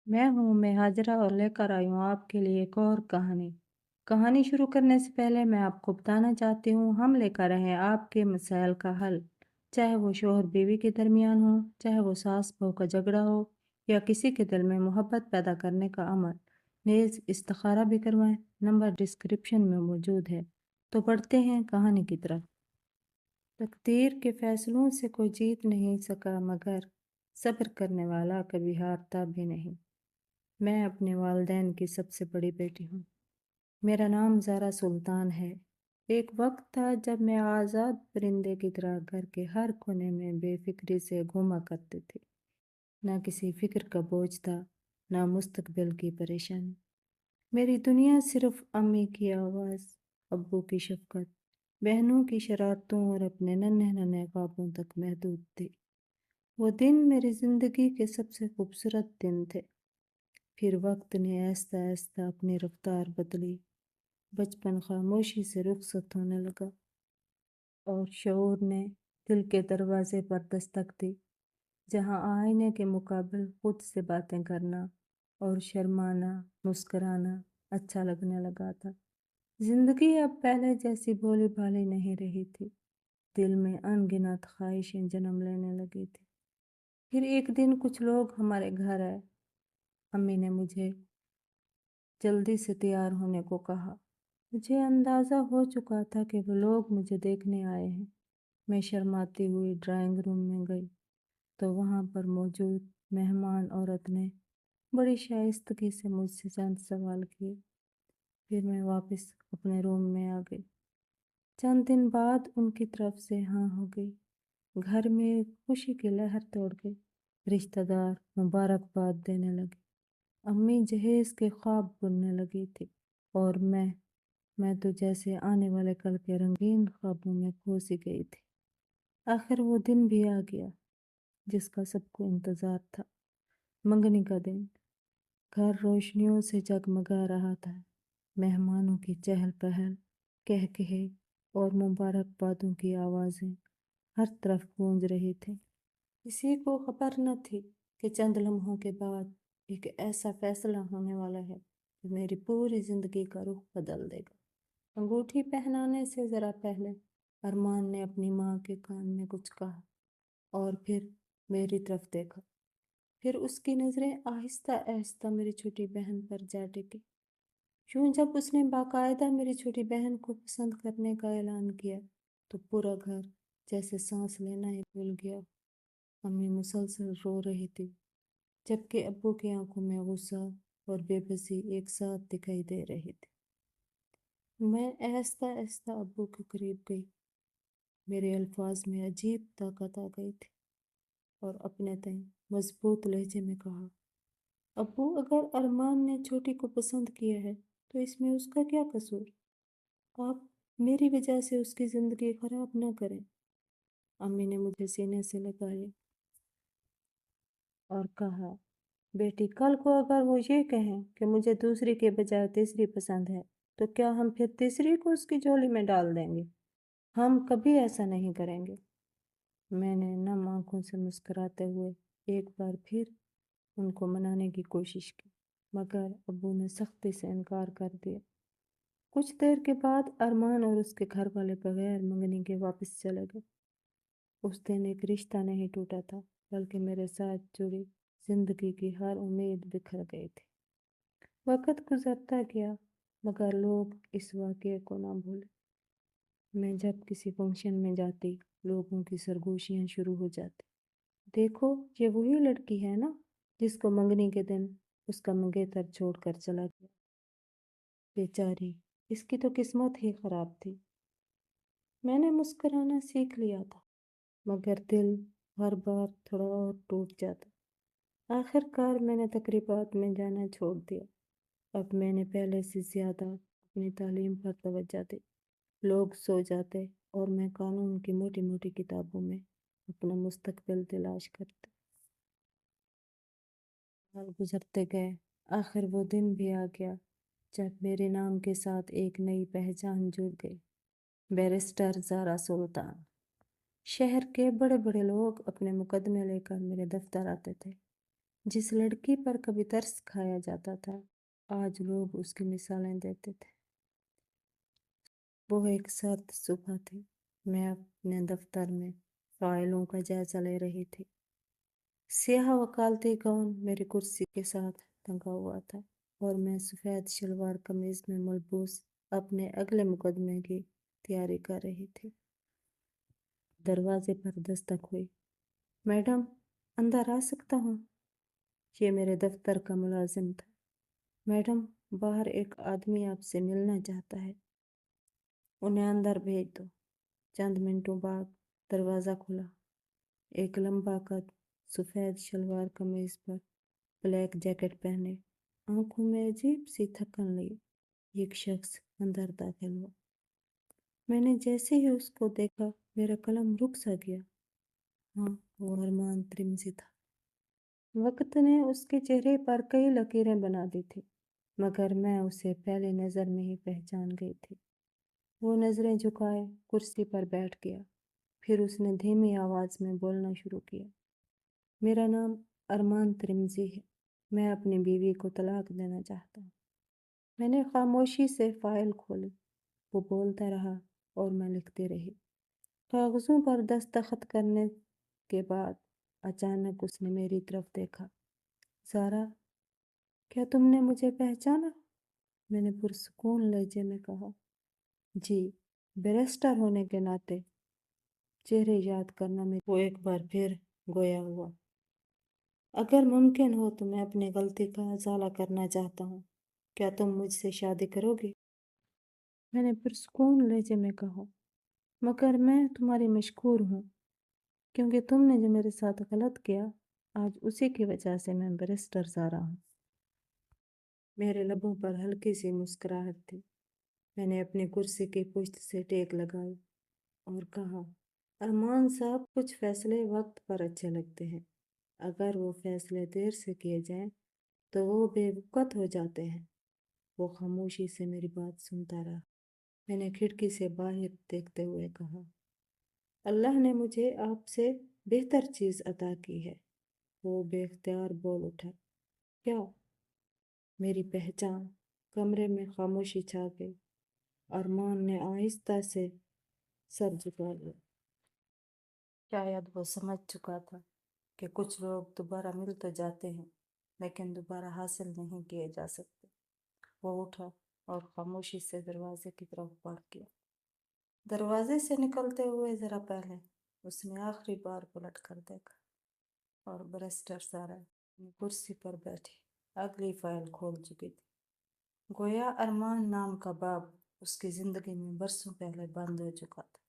मैं हाजिरा और लेकर आई हूँ आपके लिए एक और कहानी। कहानी शुरू करने से पहले मैं आपको बताना चाहती हूँ हम लेकर आए हैं आपके मसाइल का हल। चाहे वो शोहर बीवी के दरमियान हो, चाहे वो सास बहू का झगड़ा हो या किसी के दिल में मोहब्बत पैदा करने का अमल। नेज़ इस्तिखारा भी करवाएं, नंबर डिस्क्रिप्शन में मौजूद है। तो बढ़ते हैं कहानी की तरफ। तकदीर के फैसलों से कोई जीत नहीं सका, मगर सब्र करने वाला कभी हारता भी नहीं। मैं अपने वालिदैन की सबसे बड़ी बेटी हूँ। मेरा नाम ज़ारा सुल्तान है। एक वक्त था जब मैं आज़ाद परिंदे की तरह घर के हर कोने में बेफिक्री से घूमा करती थी। ना किसी फिक्र का बोझ था, ना मुस्तकबिल की परेशानी। मेरी दुनिया सिर्फ अम्मी की आवाज़, अब्बू की शफकत, बहनों की शरारतों और अपने नन्हे नन्हे ख्वाबों तक महदूद थी। वो दिन मेरी ज़िंदगी के सबसे खूबसूरत दिन थे। फिर वक्त ने आहिस्ता आहिस्ता अपनी रफ्तार बदली। बचपन खामोशी से रुखसत होने लगा और शऊर ने दिल के दरवाजे पर दस्तक दी, जहाँ आईने के मुकाबिल खुद से बातें करना और शर्माना, मुस्कुराना अच्छा लगने लगा था। जिंदगी अब पहले जैसी भोली भाली नहीं रही थी। दिल में अनगिनत ख्वाहिशें जन्म लेने लगी थी। फिर एक दिन कुछ लोग हमारे घर आए। अम्मी ने मुझे जल्दी से तैयार होने को कहा। मुझे अंदाज़ा हो चुका था कि वो लोग मुझे देखने आए हैं। मैं शर्माती हुई ड्राइंग रूम में गई तो वहाँ पर मौजूद मेहमान औरत ने बड़ी शाइस्तगी से मुझसे चंद सवाल किए। फिर मैं वापस अपने रूम में आ गई। चंद दिन बाद उनकी तरफ से हाँ हो गई। घर में खुशी की लहर दौड़ गई। रिश्तेदार मुबारकबाद देने लगे। अम्मी जहेज के ख्वाब बुनने लगी थी और मैं तो जैसे आने वाले कल के रंगीन ख्वाबों में खो सी गई थी। आखिर वो दिन भी आ गया जिसका सबको इंतज़ार था। मंगनी का दिन। घर रोशनियों से जगमगा रहा था। मेहमानों की चहल पहल, कहकहे और मुबारकबादों की आवाज़ें हर तरफ गूंज रही थी। किसी को खबर न थी कि चंद लम्हों के बाद एक ऐसा फैसला होने वाला है जो मेरी पूरी ज़िंदगी का रुख बदल देगा। अंगूठी पहनाने से ज़रा पहले अरमान ने अपनी माँ के कान में कुछ कहा और फिर मेरी तरफ देखा। फिर उसकी नज़रें आहिस्ता आहिस्ता मेरी छोटी बहन पर जा टिकी। यूं जब उसने बाकायदा मेरी छोटी बहन को पसंद करने का ऐलान किया तो पूरा घर जैसे सांस लेना ही भूल गया। अम्मी मुसलसल रो रही थी, जबकि अब्बू की आंखों में गुस्सा और बेबसी एक साथ दिखाई दे रही थी। मैं आहिस्ता आहिस्ता अब्बू के करीब गई। मेरे अल्फाज में अजीब ताकत आ गई थी और अपने तय मजबूत लहजे में कहा, अब्बू, अगर अरमान ने छोटी को पसंद किया है तो इसमें उसका क्या कसूर? आप मेरी वजह से उसकी ज़िंदगी खराब ना करें। अम्मी ने मुझे सीने से लगाया और कहा, बेटी, कल को अगर वो ये कहें कि मुझे दूसरी के बजाय तीसरी पसंद है, तो क्या हम फिर तीसरी को उसकी झोली में डाल देंगे? हम कभी ऐसा नहीं करेंगे। मैंने नम आंखों से मुस्कुराते हुए एक बार फिर उनको मनाने की कोशिश की, मगर अब्बू ने सख्ती से इनकार कर दिया। कुछ देर के बाद अरमान और उसके घर वाले बगैर मंगनी के वापस चले गए। उस दिन एक रिश्ता नहीं टूटा था, बल्कि मेरे साथ जुड़ी जिंदगी की हर उम्मीद बिखर गई थी। वक्त गुजरता गया, मगर लोग इस वाक़ये को ना भूले। मैं जब किसी फंक्शन में जाती, लोगों की सरगोशियाँ शुरू हो जाती। देखो, ये वही लड़की है ना जिसको मंगनी के दिन उसका मंगेतर छोड़कर चला गया। बेचारी, इसकी तो किस्मत ही खराब थी। मैंने मुस्कुराना सीख लिया था, मगर दिल हर बार थोड़ा और टूट जाता। आखिरकार मैंने तकरीबात में जाना छोड़ दिया। अब मैंने पहले से ज़्यादा अपनी तालीम पर तवज्जो दी। लोग सो जाते और मैं कानून की मोटी मोटी किताबों में अपना मुस्तकबिल तलाश करती। साल गुजरते गए। आखिर वो दिन भी आ गया जब मेरे नाम के साथ एक नई पहचान जुड़ गई, बैरिस्टर ज़ारा सुल्तान। शहर के बड़े बड़े लोग अपने मुकदमे लेकर मेरे दफ्तर आते थे। جس لڑکی پر کبھی ترس کھایا جاتا تھا آج لوگ اس کی مثالیں دیتے تھے۔ وہ ایک سرد صبح تھی۔ میں اپنے دفتر میں فائلوں کا جائزہ لے رہی تھی۔ سیاہ وکالتی گاؤن میری کرسی کے ساتھ ٹنگا ہوا تھا اور میں سفید شلوار قمیض میں ملبوس اپنے اگلے مقدمے کی تیاری کر رہی تھی۔ دروازے پر دستک ہوئی۔ میڈم، اندر آ سکتا ہوں؟ یہ میرے دفتر کا ملازم تھا۔ میڈم، باہر ایک آدمی آپ سے ملنا چاہتا ہے۔ انہیں اندر بھیج دو۔ چند منٹوں بعد دروازہ کھلا۔ ایک لمبا قد، سفید شلوار قمیض پر بلیک جیکٹ پہنے، آنکھوں میں عجیب سی تھکن لی ایک شخص اندر داخل ہوا۔ میں نے جیسے ہی اس کو دیکھا میرا قلم رک سا گیا۔ ہاں، وہ ارمان ترمزی تھا۔ وقت نے اس کے چہرے پر کئی لکیریں بنا دی تھی، مگر میں اسے پہلی نظر میں ہی پہچان گئی تھی۔ وہ نظریں جھکائے کرسی پر بیٹھ گیا۔ پھر اس نے دھیمی آواز میں بولنا شروع کیا۔ میرا نام ارمان ترمزی ہے۔ میں اپنی بیوی کو طلاق دینا چاہتا ہوں۔ میں نے خاموشی سے فائل کھولی۔ وہ بولتا رہا اور میں لکھتی رہی۔ کاغذوں پر دستخط کرنے کے بعد اچانک اس نے میری طرف دیکھا۔ زارا، کیا تم نے مجھے پہچانا؟ میں نے پرسکون لہجے میں کہا۔ جی، بیرسٹر ہونے کے ناطے چہرے یاد کرنا میں وہ ایک بار پھر گویا ہوا۔ اگر ممکن ہو تو میں اپنی غلطی کا ازالہ کرنا چاہتا ہوں۔ کیا تم مجھ سے شادی کرو گے؟ میں نے پرسکون لہجے میں کہا، مگر میں تمہاری مشکور ہوں، کیونکہ تم نے جو میرے ساتھ غلط کیا آج اسی کی وجہ سے میں بیرسٹر زارا ہوں۔ میرے لبوں پر ہلکی سی مسکراہٹ تھی۔ میں نے اپنی کرسی کی پشت سے ٹیک لگائی اور کہا، ارمان صاحب، کچھ فیصلے وقت پر اچھے لگتے ہیں، اگر وہ فیصلے دیر سے کیے جائیں تو وہ بے وقت ہو جاتے ہیں۔ وہ خاموشی سے میری بات سنتا رہا۔ میں نے کھڑکی سے باہر دیکھتے ہوئے کہا، اللہ نے مجھے آپ سے بہتر چیز عطا کی ہے۔ وہ بے اختیار بول اٹھا، کیا؟ میری پہچان۔ کمرے میں خاموشی چھا گئی۔ ارمان نے آہستہ سے سر جھکا لیا۔ شاید وہ سمجھ چکا تھا کہ کچھ لوگ دوبارہ مل تو جاتے ہیں لیکن دوبارہ حاصل نہیں کیے جا سکتے۔ وہ اٹھا اور خاموشی سے دروازے کی طرف بڑھ گیا۔ دروازے سے نکلتے ہوئے ذرا پہلے اس نے آخری بار پلٹ کر دیکھا اور بیرسٹر زارا کرسی پر بیٹھی اگلی فائل کھول چکی تھی۔ گویا ارمان نام کا باب اس کی زندگی میں برسوں پہلے بند ہو چکا تھا۔